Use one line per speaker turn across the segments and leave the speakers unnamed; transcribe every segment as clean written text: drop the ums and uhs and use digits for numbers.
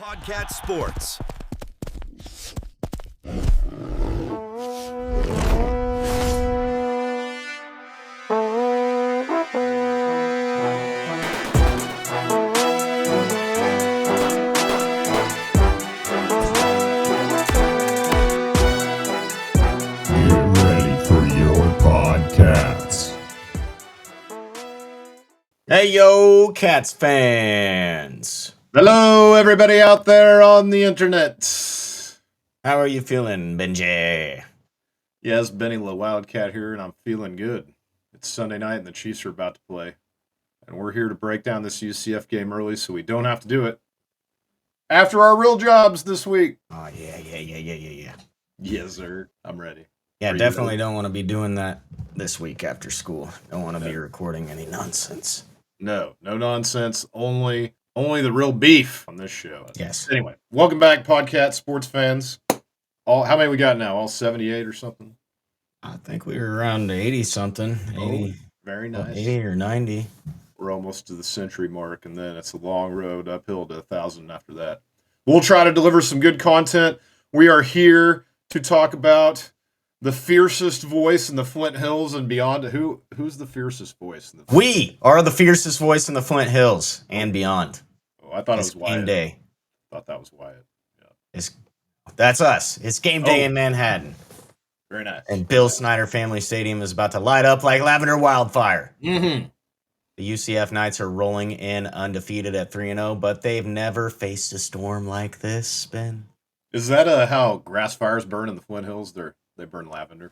Paw'dCats Sports.
Hey, yo, Cats fans.
Hello, everybody out there on the internet.
How are you feeling, Benji?
Yes, Benny the Wildcat here, and I'm feeling good. It's Sunday night, and the Chiefs are about to play. And we're here to break down this UCF game early so we don't have to do it after our real jobs this week.
Oh, yeah.
Yes, sir. I'm ready.
Yeah,
Are you
definitely
ready?
don't want to be doing that this week after school. Don't want to be recording any nonsense.
No nonsense. Only the real beef on this show.
Yes.
Anyway, welcome back, Paw'dCats Sports fans. How many we got now? All 78 or something?
I think we were around 80-something. 80,
very nice.
80 or 90.
We're almost to the century mark, and then it's a long road uphill to 1,000 after that. We'll try to deliver some good content. We are here to talk about the fiercest voice in the Flint Hills and beyond. Who's the fiercest voice?
We are the fiercest voice in the Flint Hills and beyond.
Oh, I thought
It's
it was Wyatt.
game day.
I thought that was Wyatt. Yeah.
That's us. It's game day in Manhattan.
Very nice.
And Bill Snyder Family Stadium is about to light up like lavender wildfire.
Mm-hmm.
The UCF Knights are rolling in undefeated at 3-0, but they've never faced a storm like this, Ben.
Is that how grass fires burn in the Flint Hills? They burn lavender.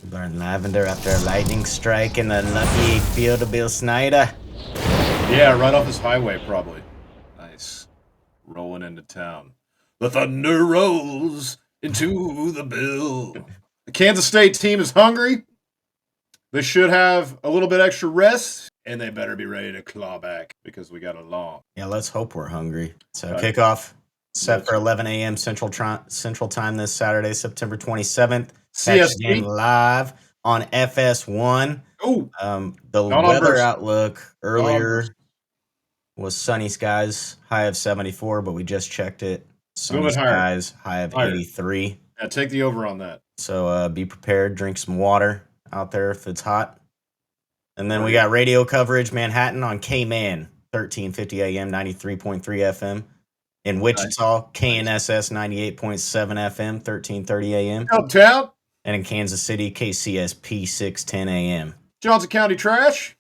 Burn lavender after a lightning strike in the lucky field of Bill Snyder.
Yeah, right off his highway, probably. Nice. Rolling into town. The thunder rolls into the bill. The Kansas State team is hungry. They should have a little bit extra rest, and they better be ready to claw back because we got a long.
Yeah, let's hope we're hungry. So kickoff set for 11 a.m. Central Time this Saturday, September 27th. Catch the game
CSP.
live on FS1.
Oh,
the
Not on
weather
Burst.
outlook
Not on
earlier
Burst.
was sunny skies, high of 74, but we just checked it. Sunny
bit higher.
skies, high of
Higher.
83.
Yeah, take the over on that.
So be prepared, drink some water out there if it's hot. And then we got radio coverage, Manhattan on KMAN, 1350 AM, 93.3 FM. In Wichita, KNSS 98.7 FM, 1330 AM.
Uptown,
And in Kansas City, KCSP 610 AM.
Johnson County Trash.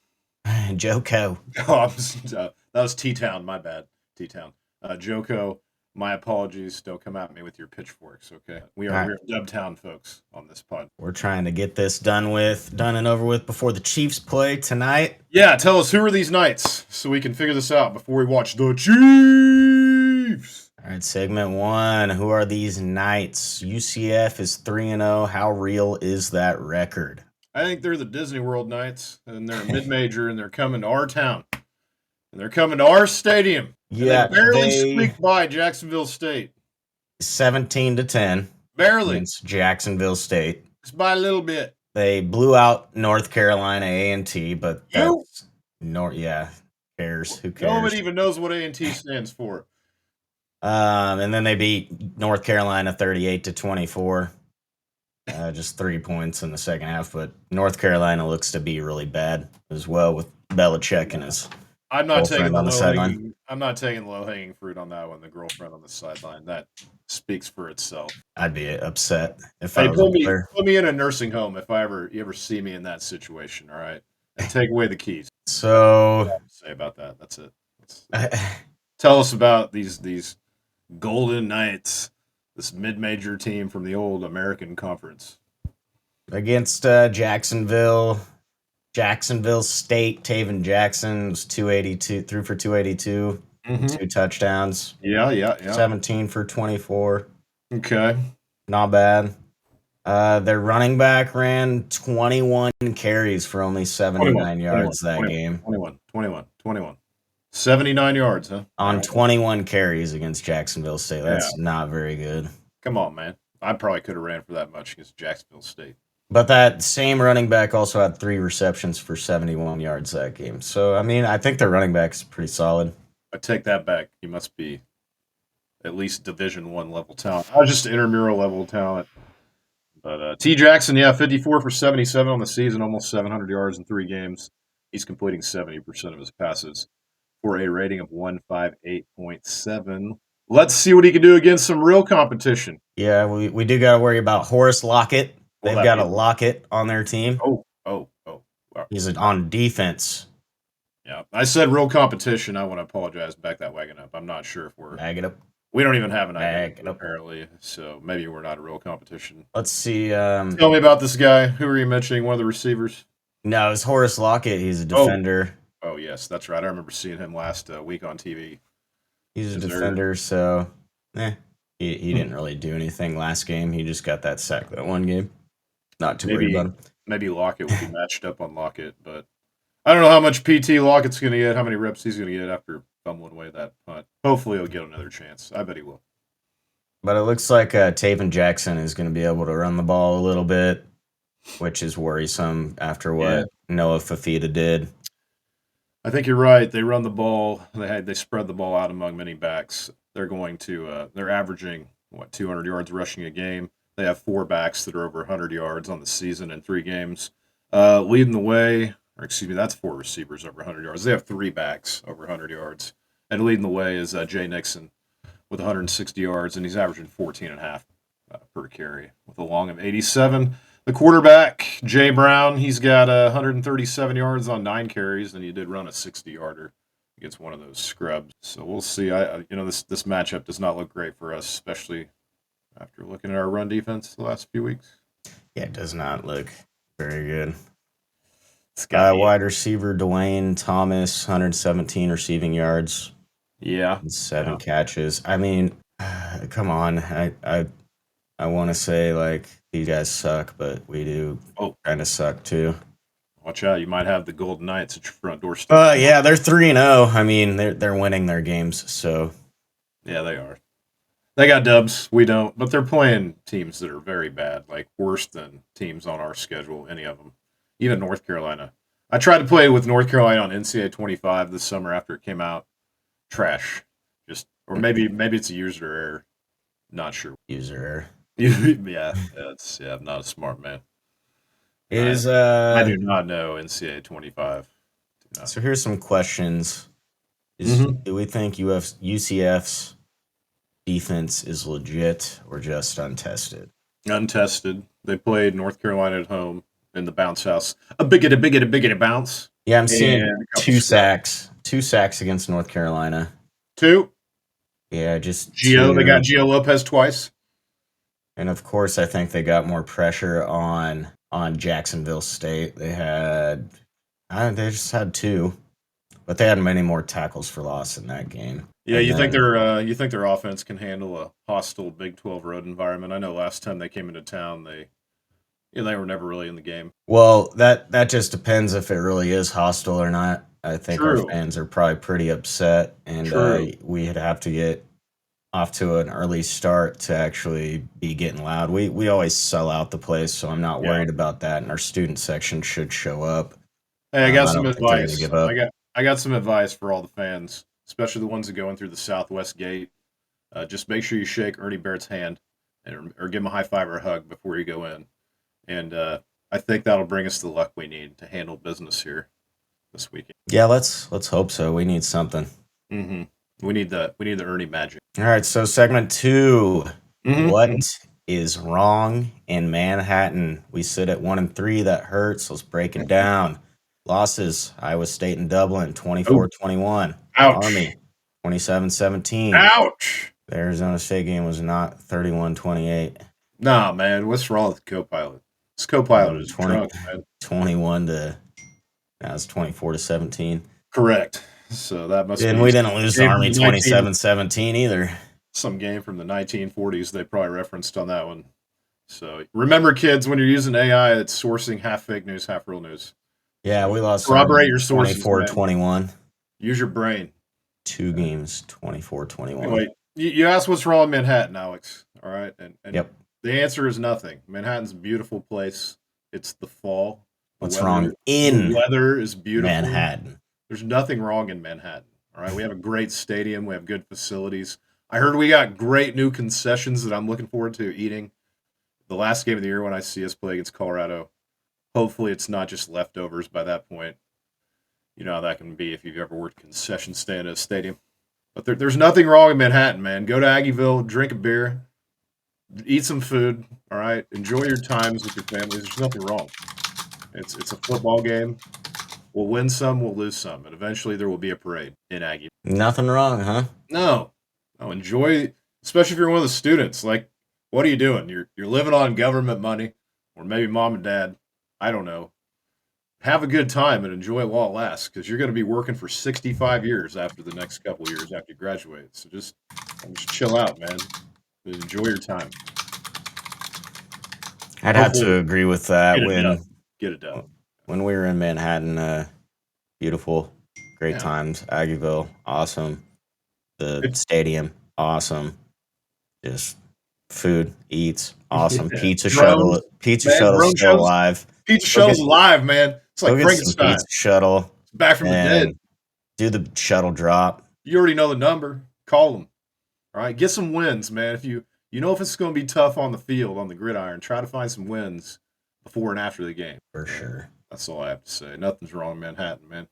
Joko.
Oh, that was T-Town, my bad. T-Town. Joko, my apologies. Don't come at me with your pitchforks, okay? We are real Dubtown folks on this pod.
We're trying to get this done and over with before the Chiefs play tonight.
Yeah, tell us, who are these Knights so we can figure this out before we watch the Chiefs.
All right, segment one. Who are these Knights? UCF is 3-0. How real is that record?
I think they're the Disney World Knights, and they're a mid-major, and they're coming to our town. And they're coming to our stadium.
Yeah,
they barely squeaked by Jacksonville State.
17-10.
Barely.
Against Jacksonville State.
Just by a little bit.
They blew out North Carolina A&T, but that's cares? Who cares?
Nobody even knows what A&T stands for.
And then they beat North Carolina 38-24. Just 3 points in the second half, but North Carolina looks to be really bad as well with Belichick and his
I'm not taking
girlfriend on the sideline.
I'm not taking low-hanging fruit on that one. The girlfriend on the sideline, that speaks for itself.
I'd be upset if I was
put me in a nursing home if you ever see me in that situation. All right, and take away the keys.
So,
What do I have to say about that? That's it. Tell us about these Golden Knights, this mid-major team from the old American Conference.
Against Jacksonville State, Taven Jackson was 282, threw for 282, 2 touchdowns.
Yeah.
17 for 24.
Okay.
Not bad. Their running back ran 21 carries for only 79 yards that game.
21. 79 yards, huh?
On 21 carries against Jacksonville State. That's not very good.
Come on, man. I probably could have ran for that much against Jacksonville State.
But that same running back also had 3 receptions for 71 yards that game. So, I mean, I think their running back is pretty solid.
I take that back. He must be at least Division I level talent. Not just intramural level talent. But T. Jackson, 54 for 77 on the season, almost 700 yards in 3 games. He's completing 70% of his passes for a rating of 158.7. Let's see what he can do against some real competition.
Yeah, we do got to worry about Horace Lockett. They've got a Lockett on their team.
Oh. Wow.
He's on defense.
Yeah, I said real competition. I want to apologize. Back that wagon up. I'm not sure if we're.
Bag it up.
We don't even have an identity, apparently. So maybe we're not a real competition.
Let's see.
Tell me about this guy. Who are you mentioning? One of the receivers?
No, it's Horace Lockett. He's a defender.
Oh yes, that's right. I remember seeing him last week on TV.
He's a defender, so he didn't really do anything last game. He just got that sack that one game. Not too worried about him.
Maybe Lockett will be matched up on Lockett, but I don't know how much PT Lockett's going to get, how many reps he's going to get after fumbling away that punt. Hopefully he'll get another chance. I bet he will.
But it looks like Taven Jackson is going to be able to run the ball a little bit, which is worrisome after what Noah Fafita did.
I think you're right. They run the ball. They spread the ball out among many backs. They're going to they're averaging 200 yards rushing a game. They have 4 backs that are over 100 yards on the season in 3 games. Leading the way, or excuse me, that's 4 receivers over 100 yards. They have 3 backs over 100 yards. And leading the way is Jay Nixon with 160 yards, and he's averaging 14.5 per carry with a long of 87. The quarterback, Jay Brown, he's got 137 yards on 9 carries, and he did run a 60-yarder against one of those scrubs. So we'll see. This matchup does not look great for us, especially after looking at our run defense the last few weeks.
Yeah, it does not look very good. Wide receiver Dwayne Thomas, 117 receiving yards.
Yeah.
7 catches. I mean, come on. I want to say, like, these guys suck, but we do kind of suck, too.
Watch out. You might have the Golden Knights at your front door.
Yeah, they're 3-0. I mean, they're winning their games, so.
Yeah, they are. They got dubs. We don't. But they're playing teams that are very bad, like worse than teams on our schedule, any of them. Even North Carolina. I tried to play with North Carolina on NCAA 25 this summer after it came out. Trash. Or maybe it's a user error. Not sure.
User error.
Yeah, I'm not a smart man. I do not know NCAA 25.
So here's some questions. Do we think UCF's defense is legit or just untested?
Untested. They played North Carolina at home in the bounce house. A biggity bounce.
Yeah, I'm seeing 2 sacks. 2 sacks against North Carolina.
2?
Yeah, just
Gio. They got Gio Lopez twice.
And of course, I think they got more pressure on Jacksonville State. They just had 2, but they had many more tackles for loss in that game.
Yeah, you think their offense can handle a hostile Big 12 road environment? I know last time they came into town, they were never really in the game.
Well, that just depends if it really is hostile or not. I think our fans are probably pretty upset, and we'd have to get off to an early start to actually be getting loud. We always sell out the place, so I'm not worried about that, and our student section should show up.
Hey, I got some advice. I got some advice for all the fans, especially the ones that go in through the southwest gate. Just make sure you shake Ernie Barrett's hand or give him a high five or a hug before you go in. And I think that'll bring us the luck we need to handle business here this weekend.
Yeah, let's hope so. We need something.
Mm-hmm. We need the Ernie magic.
All right, so segment 2. What is wrong in Manhattan? We sit at 1-3. That hurts. Let's break it down. Losses: Iowa State and Dublin, 24-21.
Ouch.
Army, 27-17.
Ouch.
The Arizona State game was not 31-28.
Nah, man. What's wrong with the co-pilot? This co-pilot is drunk, man.
24-17.
Correct. So that must be.
And we didn't lose to Army 27-17 either.
Some game from the 1940s they probably referenced on that one. So remember, kids, when you're using AI, it's sourcing half fake news, half real news.
Yeah, we lost.
Corroborate your sources.
24-21.
Use your brain.
2 games, 24-21.
Anyway, you asked what's wrong in Manhattan, Alex. All right, and
yep.
The answer is nothing. Manhattan's a beautiful place. It's the fall.
What's wrong in
the weather is beautiful.
Manhattan?
There's nothing wrong in Manhattan. All right, we have a great stadium. We have good facilities. I heard we got great new concessions that I'm looking forward to eating. The last game of the year when I see us play against Colorado. Hopefully it's not just leftovers by that point. You know how that can be if you've ever worked concession stand at a stadium. But there's nothing wrong in Manhattan, man. Go to Aggieville, drink a beer, eat some food, all right? Enjoy your times with your families. There's nothing wrong. It's a football game. We'll win some, we'll lose some, and eventually there will be a parade in Aggie.
Nothing wrong, huh?
No, enjoy, especially if you're one of the students. Like, what are you doing? You're living on government money, or maybe mom and dad. I don't know. Have a good time and enjoy it while it lasts, because you're going to be working for 65 years after the next couple of years after you graduate. So just chill out, man. Enjoy your time.
I'd have to agree with that.
Get it done.
When we were in Manhattan, beautiful, great times. Aggieville, awesome. The stadium, awesome. Just food, eats, awesome. Pizza shuttle, shuttle's still alive.
Pizza shuttle's alive, man. It's like Frankenstein.
Pizza shuttle.
It's back from the dead.
Do the shuttle drop.
You already know the number. Call them. All right, get some wins, man. If you know if it's going to be tough on the field, on the gridiron, try to find some wins before and after the game.
For sure.
That's all I have to say. Nothing's wrong in Manhattan, man.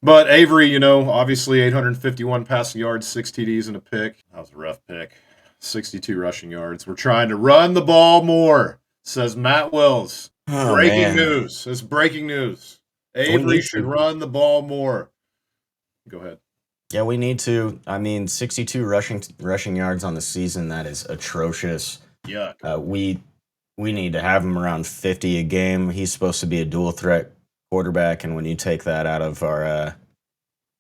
But Avery, obviously 851 passing yards, 6 TDs and a pick. That was a rough pick. 62 rushing yards. We're trying to run the ball more, says Matt Wells. Breaking news. It's breaking news. Avery should run the ball more. Go ahead.
Yeah, we need to. 62 rushing yards on the season. That is atrocious.
Yuck.
We need to have him around 50 a game. He's supposed to be a dual threat quarterback, and when you take that out of our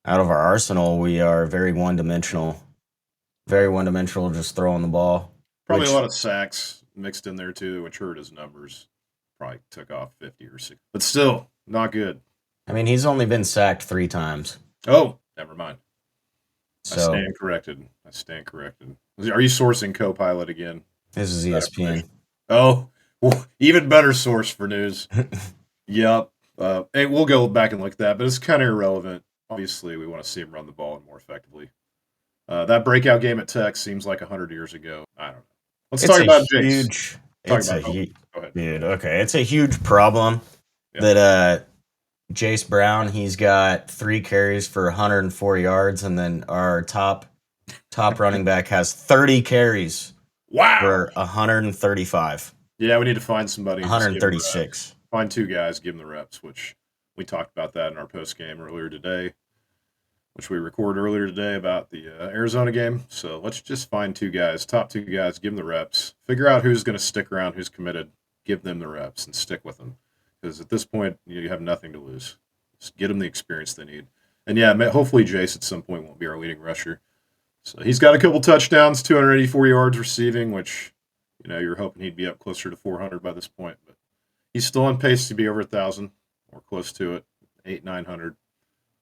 arsenal, we are very one dimensional. Very one dimensional, just throwing the ball.
Probably a lot of sacks mixed in there too, which hurt his numbers. Probably took off 50 or 60, but still not good.
He's only been sacked 3 times.
Oh, never mind.
So,
I stand corrected. Are you sourcing Copilot again?
This is ESPN.
Oh, well, even better source for news. Yep. Hey, we'll go back and look at that, but it's kind of irrelevant. Obviously, we want to see him run the ball more effectively. That breakout game at Tech seems like 100 years ago. I don't know. Let's talk about Jace.
It's a huge problem that Jace Brown, he's got 3 carries for 104 yards, and then our top running back has 30 carries for 135.
Yeah, we need to find somebody.
136.
Find 2 guys, give them the reps, which we talked about that in our post game earlier today, which we recorded earlier today about the Arizona game. So let's just find 2 guys, top 2 guys, give them the reps, figure out who's going to stick around, who's committed, give them the reps, and stick with them. Because at this point, you have nothing to lose. Just get them the experience they need. And yeah, hopefully Jace at some point won't be our leading rusher. So he's got a couple touchdowns, 284 yards receiving, which, you're hoping he'd be up closer to 400 by this point. But he's still on pace to be over 1,000 or close to it, 800-900.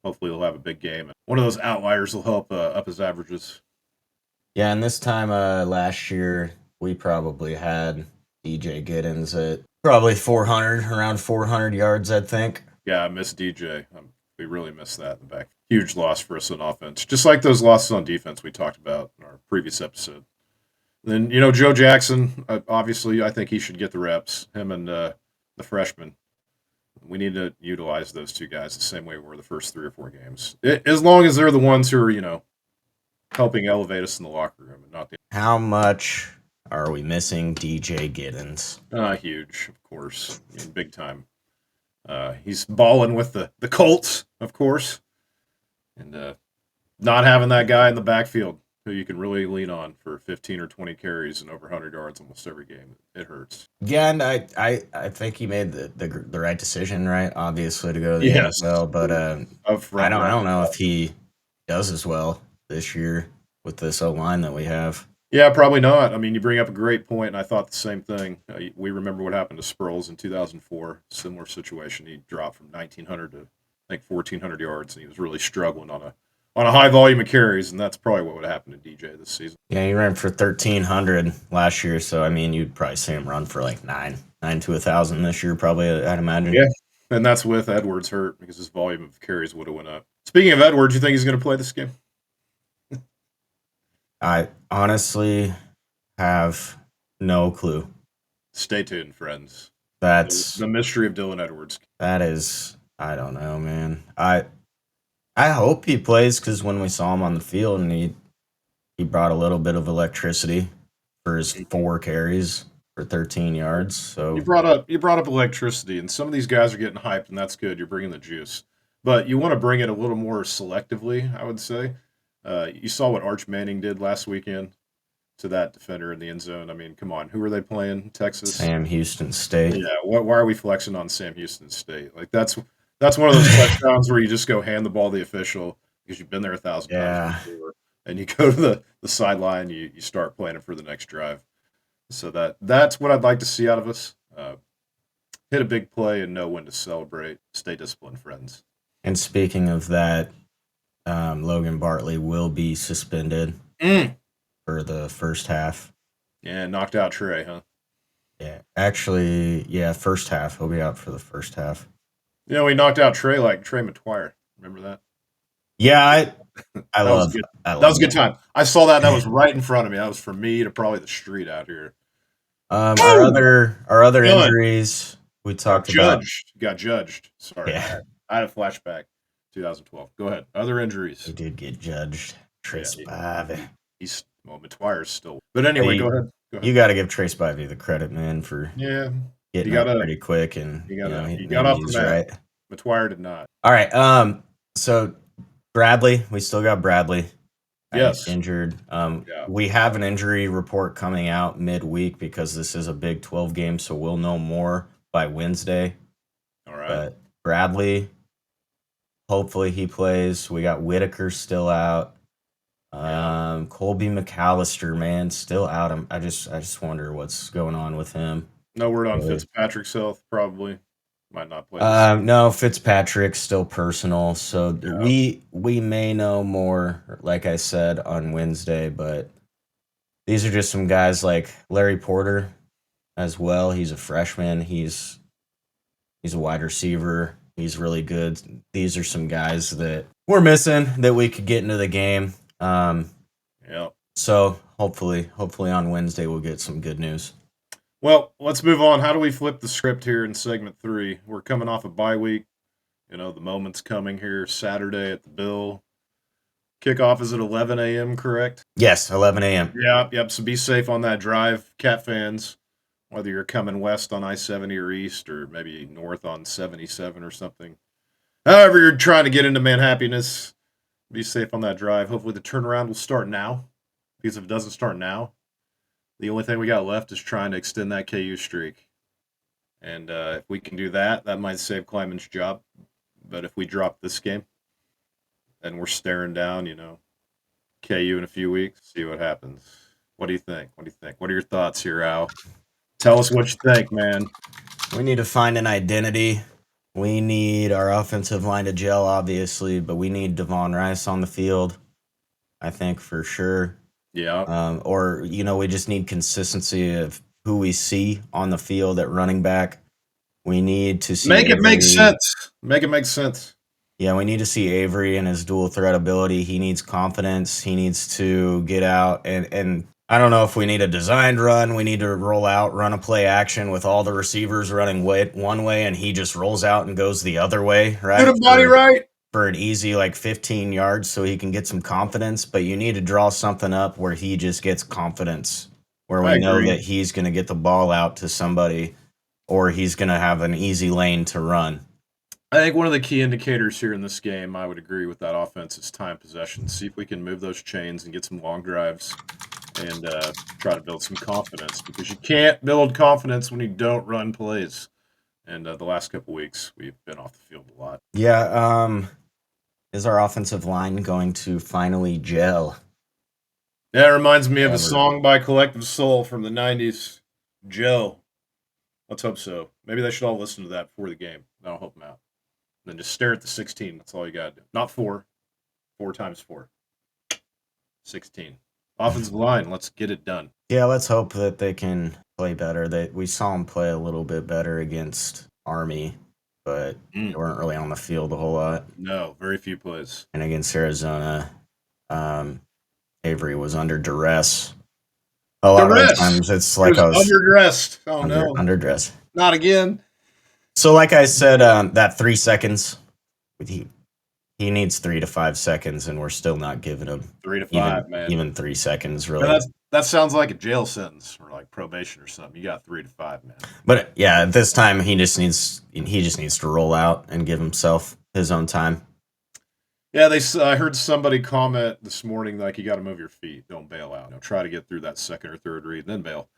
Hopefully he'll have a big game. One of those outliers will help up his averages.
Yeah, and this time last year, we probably had DJ Giddens at probably around 400 yards, I think.
Yeah, I miss DJ. We really miss that in the back. Huge loss for us on offense. Just like those losses on defense we talked about in our previous episode. Then, Joe Jackson, obviously, I think he should get the reps. Him and the freshman. We need to utilize those 2 guys the same way we were the first 3 or 4 games. As long as they're the ones who are, helping elevate us in the locker room and not the.
How much are we missing DJ Giddens?
Huge, of course. Big time. He's balling with the Colts, of course. And not having that guy in the backfield who you can really lean on for 15 or 20 carries and over 100 yards almost every game, it hurts.
Yeah, and I think he made the right decision, right? Obviously, to go to the NFL, but I don't know if he does as well this year with this O-line that we have.
Yeah, probably not. You bring up a great point, and I thought the same thing. We remember what happened to Sproles in 2004. Similar situation. He dropped from 1,900 to, I think, 1,400 yards, and he was really struggling on a high volume of carries, and that's probably what would happen to DJ this season.
Yeah, he ran for 1,300 last year, so, you'd probably see him run for like 9 to 1,000 this year, probably, I'd imagine.
Yeah, and that's with Edwards hurt because his volume of carries would have went up. Speaking of Edwards, you think he's going to play this game?
I honestly have no clue.
Stay tuned, friends.
That's
The mystery of Dylan Edwards.
that is I don't know, man. I hope he plays because when we saw him on the field and he brought a little bit of electricity for his 4 carries for 13 yards. So
You brought up electricity, and some of these guys are getting hyped, and that's good. You're bringing the juice, but you want to bring it a little more selectively, I would say. You saw what Arch Manning did last weekend to that defender in the end zone. I mean, come on, who are they playing? Texas.
Sam Houston State.
Yeah, why are we flexing on Sam Houston State? Like that's one of those touchdowns where you just go hand the ball to the official because you've been there 1,000
Yeah.
times before, and you go to the sideline, you start planning for the next drive. So that's what I'd like to see out of us. Hit a big play and know when to celebrate. Stay disciplined, friends.
And speaking of that, Logan Bartley will be suspended for the first half.
Yeah, knocked out Trey, huh?
Yeah, actually, yeah, first half. He'll be out for the first half.
You know, he knocked out Trey like Trey McTwire. Remember that?
Yeah,
that was a good time. I saw that. That was right in front of me. That was from me to probably the street out here.
Our other injuries we talked about.
Got judged. Sorry,
Yeah.
I had a flashback. 2012. Go ahead. Other injuries.
He did get judged. Trace Spivey.
McTwire's still. But anyway, go ahead.
You got to give Trace Spivey the credit, man, for getting up pretty quick and
he got off the mat. Right. McTwire did not.
All right. So Bradley, we still got Bradley.
Yes.
Injured. We have an injury report coming out midweek because this is a Big 12 game, so we'll know more by Wednesday.
All right.
But Bradley, hopefully he plays. We got Whitaker still out. Colby McAllister, man, still out. I just wonder what's going on with him.
No word on Fitzpatrick's health, probably. Might not play.
No, Fitzpatrick's still personal, so we may know more, like I said, on Wednesday, but these are just some guys like Larry Porter as well. He's a freshman. He's a wide receiver. He's really good. These are some guys that we're missing that we could get into the game. So hopefully on Wednesday we'll get some good news.
Well, let's move on. How do we flip the script here in segment 3? We're coming off a bye week. You know, the moment's coming here Saturday at the Bill. Kickoff is at 11 a.m., correct?
Yes, 11 a.m.
Yep. So be safe on that drive, Cat fans, whether you're coming west on I-70 or east or maybe north on 77 or something. However you're trying to get into Manhappiness, be safe on that drive. Hopefully the turnaround will start now, because if it doesn't start now, the only thing we got left is trying to extend that KU streak. And if we can do that, that might save Kleiman's job. But if we drop this game, then we're staring down, KU in a few weeks, see what happens. What do you think? What are your thoughts here, Al? Tell us what you think, man.
We need to find an identity. We need our offensive line to gel, obviously, but we need Devon Rice on the field, I think, for sure.
Yeah.
Or, we just need consistency of who we see on the field at running back. We need to see
Make it make sense.
Yeah, we need to see Avery and his dual threat ability. He needs confidence. He needs to get out. And I don't know if we need a designed run. We need to run a play action with all the receivers running one way, and he just rolls out and goes the other way, right?
Get a body right.
For an easy 15 yards so he can get some confidence, but you need to draw something up where he just gets confidence, where we know that he's going to get the ball out to somebody or he's going to have an easy lane to run.
I think one of the key indicators here in this game, I would agree with that offense, is time possession. See if we can move those chains and get some long drives and try to build some confidence, because you can't build confidence when you don't run plays. And the last couple weeks, we've been off the field a lot.
Yeah, is our offensive line going to finally gel?
Yeah, it reminds me of a song by Collective Soul from the 90s, Gel. Let's hope so. Maybe they should all listen to that before the game. That'll help them out. And then just stare at the 16. That's all you got to do. Not 4. 4 times 4. 16. Offensive line, let's get it done.
Yeah, let's hope that they can play better. We saw them play a little bit better against Army, but they weren't really on the field a whole lot.
No, very few plays.
And against Arizona, Avery was under duress. A lot of the times it's like I was
underdressed. Oh no,
underdressed.
Not again.
So, like I said, that 3 seconds, he needs 3 to 5 seconds, and we're still not giving him
3 to 5, man.
Even 3 seconds, really.
That sounds like a jail sentence or like probation or something. You got 3 to 5, man.
But yeah, at this time he just needs to roll out and give himself his own time.
Yeah, I heard somebody comment this morning like you got to move your feet, don't bail out. Try to get through that second or third read, then bail.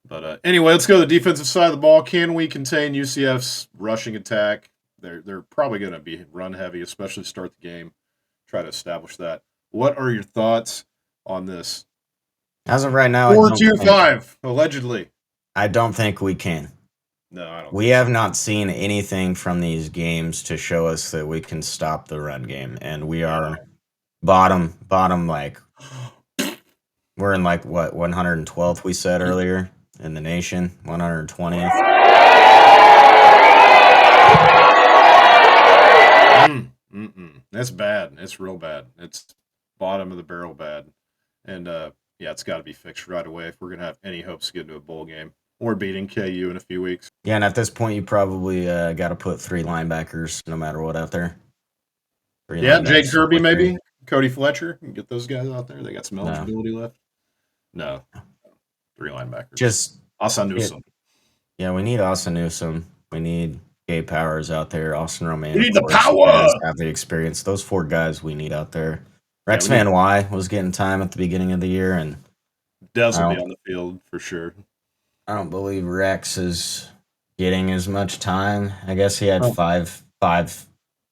But anyway, let's go to the defensive side of the ball. Can we contain UCF's rushing attack? They're probably going to be run heavy, especially to start the game. Try to establish that. What are your thoughts on this?
As of right now,
4-2-5, allegedly.
I don't think we can.
No, I don't.
We have not seen anything from these games to show us that we can stop the run game, and we are bottom. Like we're in like what 112th we said earlier in the nation, 120th.
That's bad. It's real bad. It's bottom of the barrel bad, and yeah, it's got to be fixed right away if we're gonna have any hopes to get into a bowl game or beating KU in a few weeks.
Yeah, and at this point, you probably got to put 3 linebackers no matter what out there.
Jake Kirby maybe, Cody Fletcher, get those guys out there. They got some eligibility left. No, 3 linebackers.
Just
Asa Newsom.
Yeah, we need Asa Newsom. We need Gabe Powers out there. Austin Roman.
We need the power.
Have the experience. Those 4 guys we need out there. Rex Van Wy was getting time at the beginning of the year, and
Dez will be on the field for sure.
I don't believe Rex is getting as much time. I guess he had five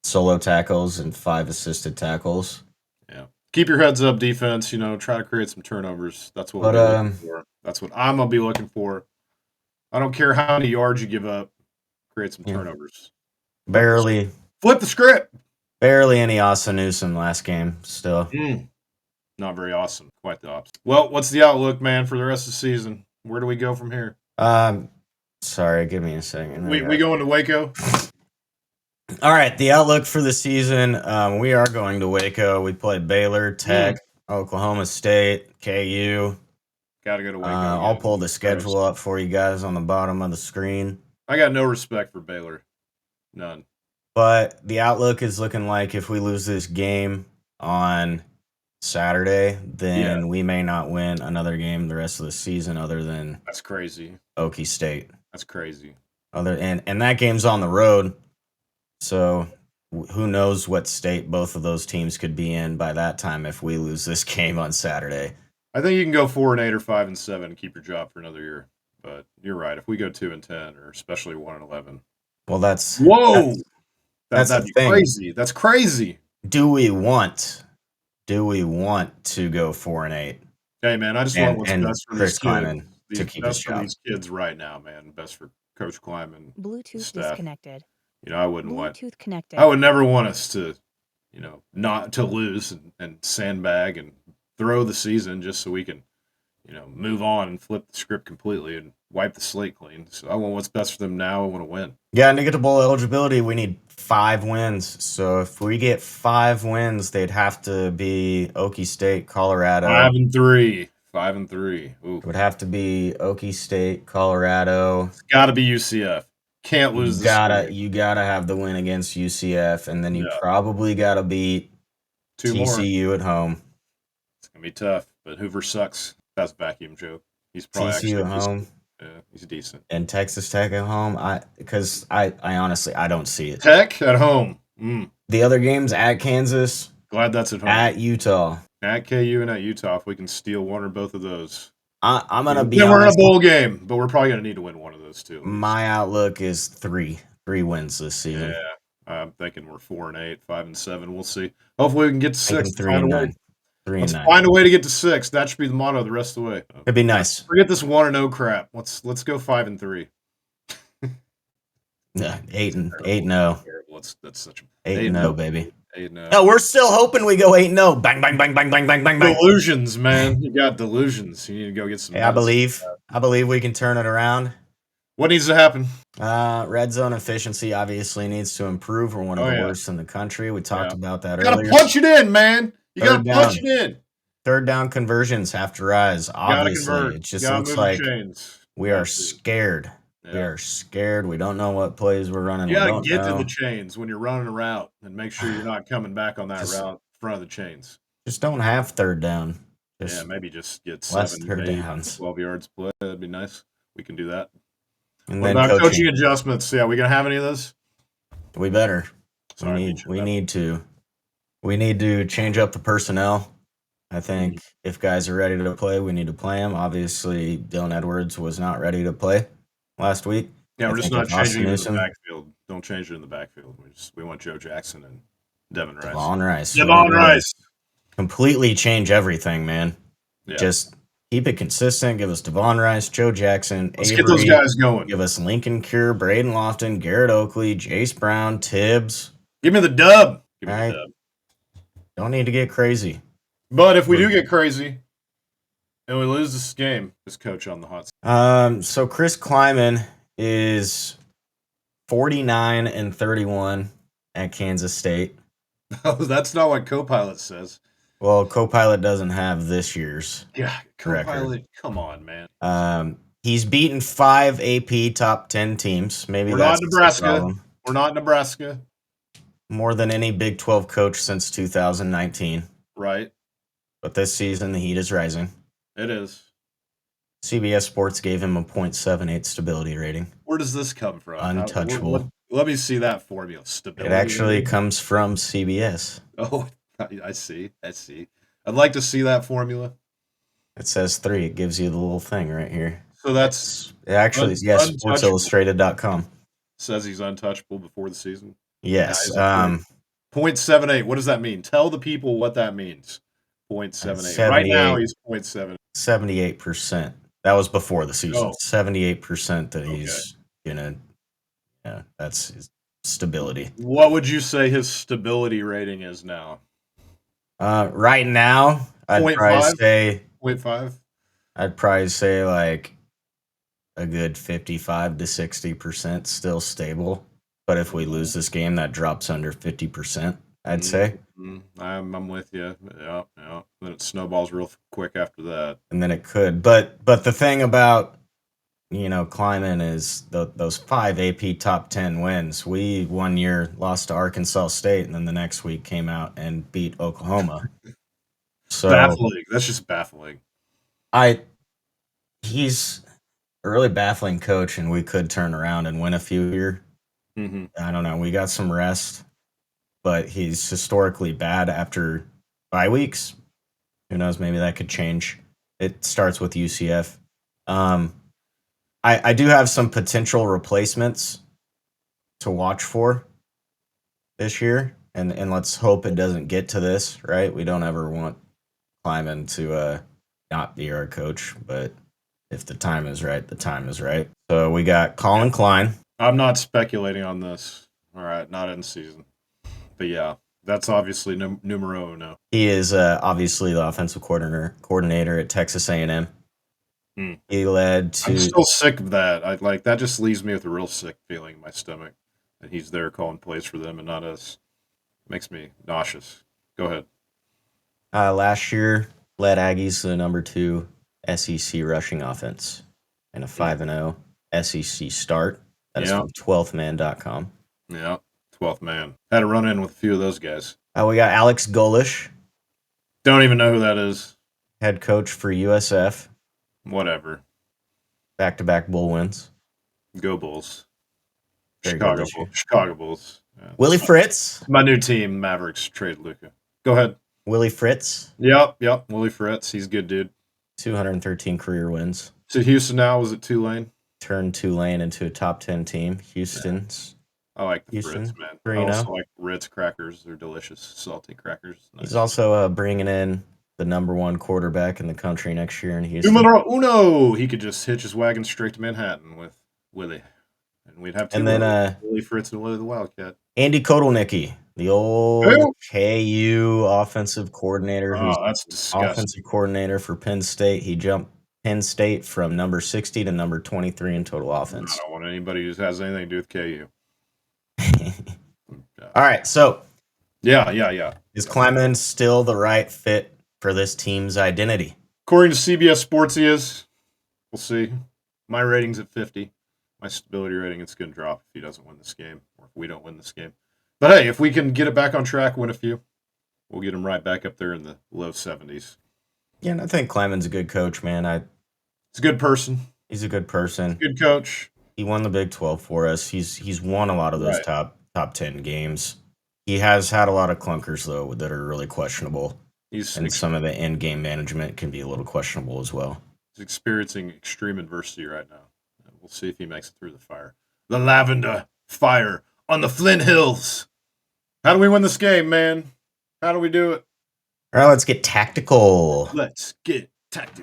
solo tackles and 5 assisted tackles.
Yeah. Keep your heads up, defense. Try to create some turnovers. That's what we're looking for. That's what I'm gonna be looking for. I don't care how many yards you give up. Create some turnovers.
Barely.
Flip the script.
Barely any Asa Newsom last game. Still.
Not very awesome. Quite the opposite. Well, what's the outlook, man, for the rest of the season? Where do we go from here?
Sorry, give me a second.
We go into Waco?
All right, the outlook for the season. We are going to Waco. We play Baylor, Tech, Oklahoma State, KU.
Got to go to Waco.
I'll pull the schedule up for you guys on the bottom of the screen.
I got no respect for Baylor. None.
But the outlook is looking like if we lose this game on Saturday, then we may not win another game the rest of the season other than
That's crazy.
Okie State.
That's crazy.
And that game's on the road. So who knows what state both of those teams could be in by that time if we lose this game on Saturday.
I think you can go 4-8 or 5-7 and keep your job for another year. But you're right. If we go 2-10 or especially 1-11.
Well, that's
that'd be crazy. That's crazy.
Do we want to go 4-8?
Hey man, I just want what's best for
Chris Kleiman to keep his job.
These kids right now, man. Best for Coach Kleiman.
Bluetooth
staff.
Disconnected.
I wouldn't
Bluetooth connected.
I would never want us to, not to lose and sandbag and throw the season just so we can, move on and flip the script completely and wipe the slate clean. So I want what's best for them now. I want to win.
Yeah, and to get to bowl eligibility, we need 5 wins. So if we get 5 wins, they'd have to be Okie State, Colorado.
5-3. 5-3. Ooh.
It would have to be Okie State, Colorado.
It's got to be UCF. Can't lose
this game. You gotta have the win against UCF, and then you probably gotta beat
2
TCU
more
at home.
It's gonna be tough, but Hoover sucks. That's a vacuum joke. He's probably
TCU at home.
Yeah, he's decent.
And Texas Tech at home. I honestly I don't see it.
Tech at home.
The other games at Kansas.
Glad that's at home.
At Utah.
At KU and at Utah. If we can steal one or both of those.
I'm gonna be.
Then we're in a bowl game, but we're probably gonna need to win one of those too.
My outlook is 3 wins this season.
Yeah, I'm thinking we're 4-8, 5-7. We'll see. Hopefully, we can get to 6.
3-9.
Let's find a way to get to 6. That should be the motto the rest of the way.
It'd be nice.
Forget this 1-0 crap. Let's go 5-3.
Yeah, 8-0.
That's such a
8-0, baby.
8-0.
No, we're still hoping we go 8-0. Bang, bang, bang, bang, bang, bang, bang, bang.
Delusions, man. You got delusions. You need to go get some.
Hey, I believe we can turn it around.
What needs to happen?
Red zone efficiency obviously needs to improve. We're one of the worst in the country. We talked about that earlier.
You gotta punch it in, man. You gotta punch it in.
third down conversions have to rise. Obviously, it just looks like we are scared. Yeah. We are scared. We don't know what plays we're running.
You got to get to the chains when you're running a route and make sure you're not coming back on that route in front of the chains.
Just don't have third down.
Maybe just get
less
7,
third
8,
downs.
12 yards play. That'd be nice. We can do that.
And
what
then
about coaching adjustments? Yeah, we gonna have any of this?
We better.
Sorry,
we need to. We need to change up the personnel. I think if guys are ready to play, we need to play them. Obviously, Dylan Edwards was not ready to play last week.
Yeah, we're just not changing it in the backfield. Don't change it in the backfield. We want Joe Jackson and Devin Rice.
Devon Rice. Completely change everything, man. Yeah. Just keep it consistent. Give us Devon Rice, Joe Jackson,
Let's get those guys going.
Give us Lincoln Cure, Braden Lofton, Garrett Oakley, Jace Brown, Tibbs.
Give me the dub.
Don't need to get crazy.
But if we do get crazy and we lose this game, is coach on the hot
seat? So Chris Kleiman is 49-31 at Kansas State.
Oh, that's not what Copilot says.
Well, Copilot doesn't have this year's.
Yeah, Copilot, come on, man.
He's beaten 5 AP top 10 teams. Maybe that's
Nebraska. We're not Nebraska.
More than any Big 12 coach since 2019.
Right.
But this season, the heat is rising.
It is.
CBS Sports gave him a .78 stability rating.
Where does this come from?
Untouchable.
Let me see that formula. Stability.
It actually comes from CBS.
Oh, I see. I'd like to see that formula.
It says 3. It gives you the little thing right here.
So that's
SportsIllustrated.com.
Says he's untouchable before the season.
Yes.
.78. What does that mean? Tell the people what that means. .78. Right now he's .7.
78%. That was before the season. 78% that he's gonna. Yeah, that's his stability.
What would you say his stability rating is now?
Right now, I'd probably say
0.5.
I'd probably say like a good 55 to 60% still stable. But if we lose this game, that drops under 50%, I'd say.
I'm with you. Yeah. Then it snowballs real quick after that.
And then it could. But the thing about, Kleiman is those 5 AP top 10 wins. We 1 year lost to Arkansas State, and then the next week came out and beat Oklahoma. So
baffling. That's just baffling.
He's a really baffling coach, and we could turn around and win a few here. I don't know. We got some rest, but he's historically bad after bye weeks. Who knows? Maybe that could change. It starts with UCF. I do have some potential replacements to watch for this year, and let's hope it doesn't get to this, right? We don't ever want Kleiman to not be our coach, but if the time is right, the time is right. So we got Colin Klein.
I'm not speculating on this. All right, not in season. But yeah, that's obviously numero uno.
He is obviously the offensive coordinator at Texas A&M. He led to.
I'm still sick of that. That just leaves me with a real sick feeling in my stomach that he's there calling plays for them and not us. It makes me nauseous. Go ahead.
Last year led Aggies to the number 2 SEC rushing offense and a 5-0 SEC start. That is from 12thman.com.
Yeah, 12th man. Had a run-in with a few of those guys.
We got Alex Golish.
Don't even know who that is.
Head coach for USF.
Whatever.
Back-to-back bowl wins.
Go Bulls. Chicago Bulls. Yeah.
Willie Fritz.
My new team, Mavericks, trade Luka. Go ahead.
Willie Fritz.
Yep. Willie Fritz. He's a good dude.
213 career wins.
Is it Houston now? Was it Tulane?
Turned Tulane into a top 10 team. Houston's.
I like the Fritz, man. I also like Ritz crackers. They're delicious, salty crackers. Nice.
He's also bringing in the number 1 quarterback in the country next year in Houston.
Numero uno! He could just hitch his wagon straight to Manhattan with Willie. And we'd have two Willie Fritz and Willie the Wildcat.
Andy Kotelnicki, the old KU offensive coordinator.
That's disgusting.
Offensive coordinator for Penn State. He jumped Penn State from number 60 to number 23 in total offense.
I don't want anybody who has anything to do with KU.
All right, so
yeah.
Is Kleiman still the right fit for this team's identity.
According to CBS Sports, he is. We'll see. My rating's at 50. My stability rating, it's going to drop if he doesn't win this game or if we don't win this game. But hey, if we can get it back on track, win a few, we'll get him right back up there in the low 70s.
Yeah, and I think Clement's a good coach, man.
He's a good person.
He's a good person.
Good coach.
He won the Big 12 for us. He's won a lot of those top 10 games. He has had a lot of clunkers, though, that are really questionable. And some of the end-game management can be a little questionable as well.
He's experiencing extreme adversity right now. We'll see if he makes it through the fire. The Lavender fire on the Flint Hills. How do we win this game, man? How do we do it?
All right, let's get tactical.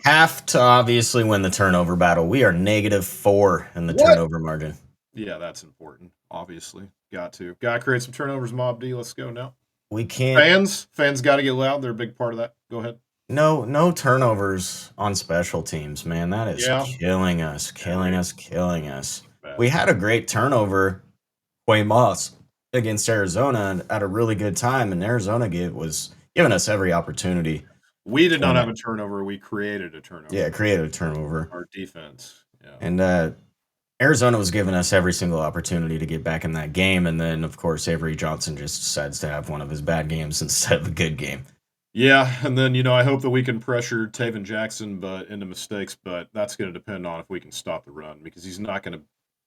Have to obviously win the turnover battle. We are -4 in the turnover margin.
Yeah, that's important. Obviously. Got to create some turnovers, Mob D. Let's go now.
We can't.
Fans got to get loud. They're a big part of that. Go ahead.
No turnovers on special teams, man. That is killing us. We had a great turnover, Quay Moss, against Arizona and at a really good time, and Arizona was giving us every opportunity.
We did not have a turnover. We created a turnover.
Yeah, created a turnover.
Our defense. Yeah.
And Arizona was giving us every single opportunity to get back in that game, and then, of course, Avery Johnson just decides to have one of his bad games instead of a good game.
Yeah, and then, I hope that we can pressure Taven Jackson into mistakes, but that's going to depend on if we can stop the run, because he's not going to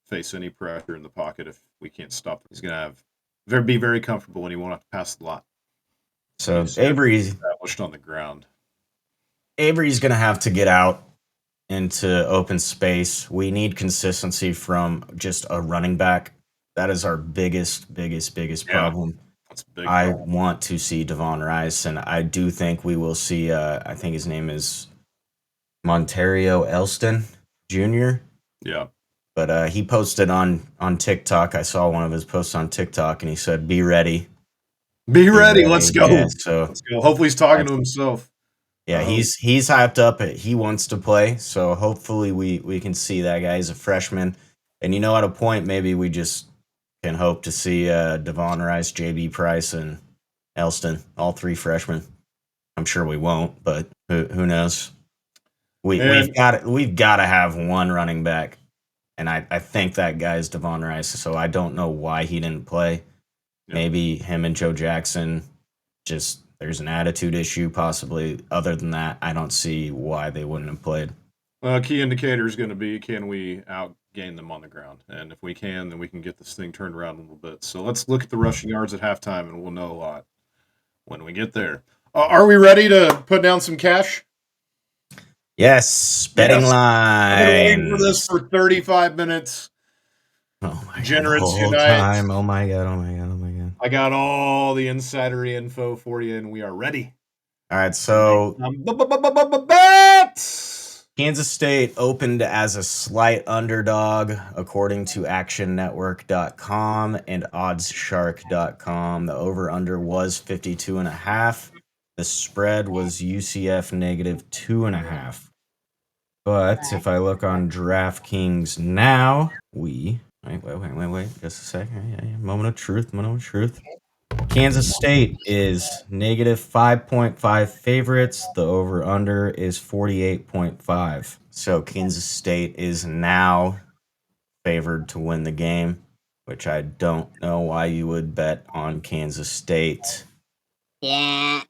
face any pressure in the pocket if we can't stop. He's going to be very comfortable, and he won't have to pass the lot.
So Avery's
established on the ground.
Avery's going to have to get out into open space. We need consistency from just a running back. That is our biggest problem.
That's a big
I
problem.
want to see Devon Rice, and I do think we will see, I think his name is Montario Elston Jr.
Yeah.
But he posted on TikTok. I saw one of his posts on TikTok, and he said, "Be ready.
Be ready. Let's go."
Yeah,
let's go. Hopefully he's talking to himself.
Yeah, he's hyped up. He wants to play, so hopefully we can see that guy. He's a freshman. And at a point, maybe we just can hope to see Devon Rice, J.B. Price, and Elston, all three freshmen. I'm sure we won't, but who knows? We've got to have one running back, and I think that guy's Devon Rice, so I don't know why he didn't play. Yeah. Maybe him and Joe Jackson just... There's an attitude issue, possibly. Other than that, I don't see why they wouldn't have played.
Well, key indicator is going to be, can we outgain them on the ground? And if we can, then we can get this thing turned around a little bit. So let's look at the rushing yards at halftime, and we'll know a lot when we get there. Are we ready to put down some cash?
Yes, betting lines.
I've been waiting for this for 35 minutes.
Oh my God.
Generous
whole
United.
Time. Oh my God.
I got all the insider info for you, and we are ready.
All right, so
bets.
Kansas State opened as a slight underdog, according to ActionNetwork.com and OddsShark.com. The over/under was 52.5. The spread was UCF -2.5. But if I look on DraftKings now, Wait, just a second. Yeah. Moment of truth. Kansas State is -5.5 favorites. The over/under is 48.5. So Kansas State is now favored to win the game, which I don't know why you would bet on Kansas State.
Yeah.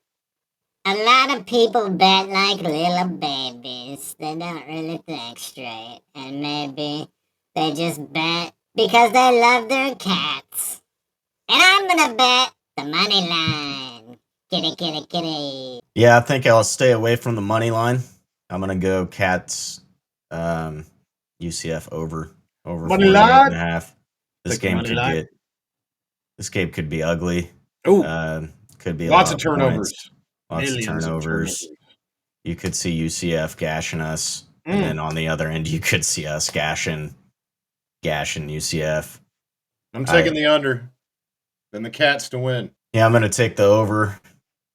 A lot of people bet like little babies. They don't really think straight. And maybe they just bet because they love their cats. And I'm going to bet the money line. Kitty.
Yeah, I think I'll stay away from the money line. I'm going to go Cats, UCF over
money line.
48.5. This game could be ugly.
Ooh.
Could be
lots of turnovers.
Lots of turnovers. You could see UCF gashing us, and then on the other end, you could see us gashing UCF.
I'm taking the under. Then the Cats to win.
Yeah, I'm going to take the over.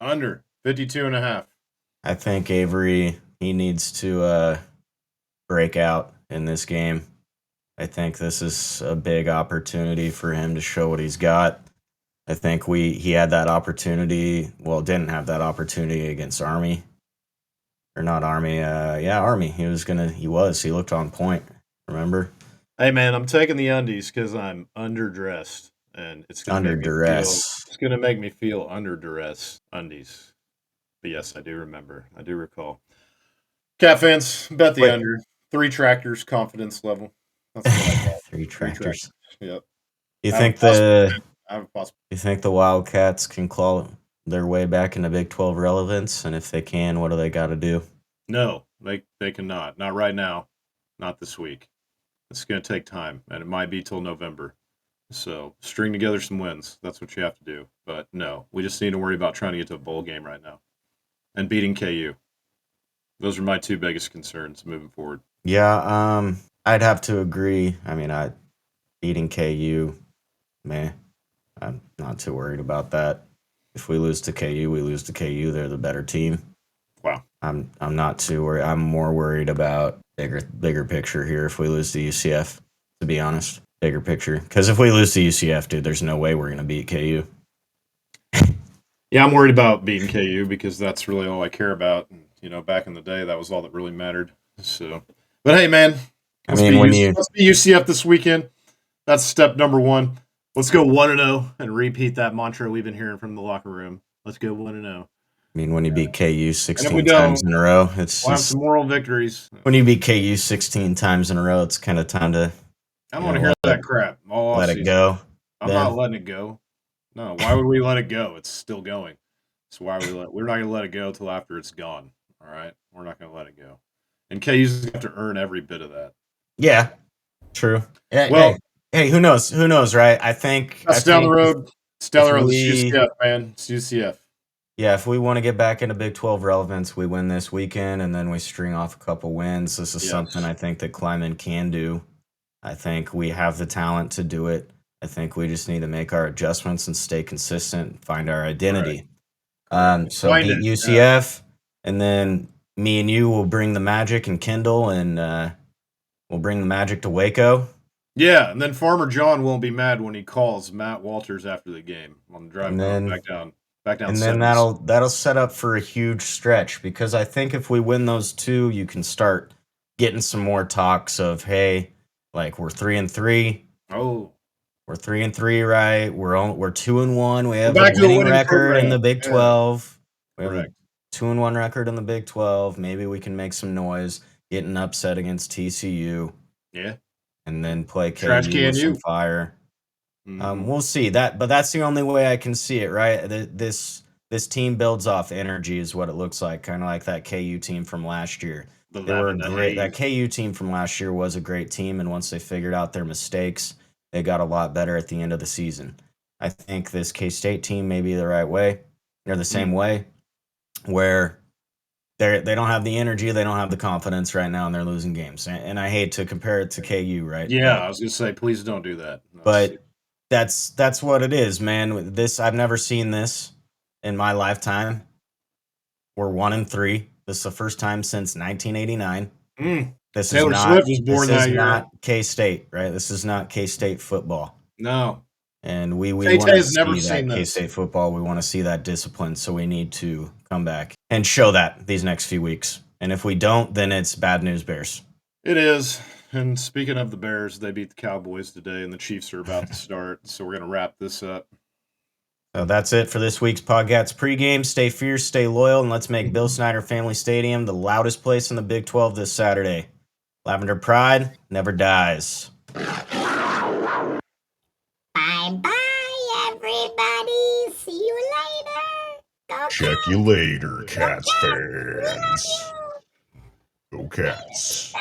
Under 52.5.
I think Avery, he needs to break out in this game. I think this is a big opportunity for him to show what he's got. I think he had that opportunity. Well, didn't have that opportunity against Army. Or not Army. Army. He looked on point. Remember?
Hey man, I'm taking the undies because I'm underdressed, and it's gonna
Under
make me
duress.
feel under duress undies. But yes, I do remember. I do recall. Cat fans, bet the
Wait.
under. 3 tractors, confidence level. That's what I got.
3 tractors.
Yep.
You
I have a
think
possible- I have a possible.
you think the Wildcats can claw their way back into Big 12 relevance? And if they can, what do they got to do?
No, they cannot. Not right now. Not this week. It's going to take time, and it might be till November. So string together some wins. That's what you have to do. But no, we just need to worry about trying to get to a bowl game right now and beating KU. Those are my 2 biggest concerns moving forward.
Yeah, I'd have to agree. I mean, beating KU, man, I'm not too worried about that. If we lose to KU, we lose to KU. They're the better team.
Wow.
I'm not too worried. I'm more worried about bigger picture here. If we lose to UCF, to be honest, bigger picture. Because if we lose to UCF, dude, there's no way we're gonna beat KU.
Yeah, I'm worried about beating KU because that's really all I care about. And, back in the day, that was all that really mattered. So, but hey, man, let's be UCF this weekend. That's step number 1. Let's go 1-0 and repeat that mantra we've been hearing from the locker room. Let's go 1-0.
I mean, when you beat KU 16 times in a row, it's
we'll have some moral victories.
When you beat KU 16 times in a row, it's kind of time to.
I don't want to hear that crap.
Let it go.
I'm not letting it go. No, why would we let it go? It's still going. So why we're not going to let it go till after it's gone. All right, we're not going to let it go. And KU's going to have to earn every bit of that.
Yeah, true. Yeah,
well,
hey, who knows? Who knows, right? I think
that's down the road. It's down the road. It's UCF, man. It's UCF.
Yeah, if we want to get back into Big 12 relevance, we win this weekend, and then we string off a couple wins. This is something I think that Kleiman can do. I think we have the talent to do it. I think we just need to make our adjustments and stay consistent, find our identity. So beat UCF, and then me and you will bring the magic and Kendall, and we'll bring the magic to Waco.
Yeah, and then Farmer John won't be mad when he calls Matt Walters after the game on the drive back down.
And then that'll set up for a huge stretch, because I think if we win those 2, you can start getting some more talks of, hey, like, we're 3-3.
Oh,
we're 3-3, right? We're 2-1. We have a winning record in the Big 12. We have a 2-1 record in the Big 12. Maybe we can make some noise, getting upset against TCU.
Yeah,
and then play KU with some fire. We'll see that, but that's the only way I can see it, right? This team builds off energy, is what it looks like, kind of like that KU team from last year. They were great. That KU team from last year was a great team, and once they figured out their mistakes, they got a lot better at the end of the season. I think this K-State team may be the right way. They're the same way, where they don't have the energy, they don't have the confidence right now, and they're losing games. And I hate to compare it to KU, right?
Yeah, I was gonna say, please don't do that.
But that's what it is, man. I've never seen this in my lifetime. We're 1-3. This is the first time since 1989.
Taylor Swift was born that year. This is
not K-State, right? This is not K-State football.
No.
And we want to see that K-State football. We want to see that discipline, so we need to come back and show that these next few weeks. And if we don't, then it's bad news Bears.
It is. And speaking of the Bears, they beat the Cowboys today, and the Chiefs are about to start. So we're going to wrap this up.
So that's it for this week's Paw'dCats pregame. Stay fierce, stay loyal, and let's make Bill Snyder Family Stadium the loudest place in the Big 12 this Saturday. Lavender pride never dies.
Bye-bye, everybody. See you later. Go
Check
Cats.
you later, Cats fans. Go Cats.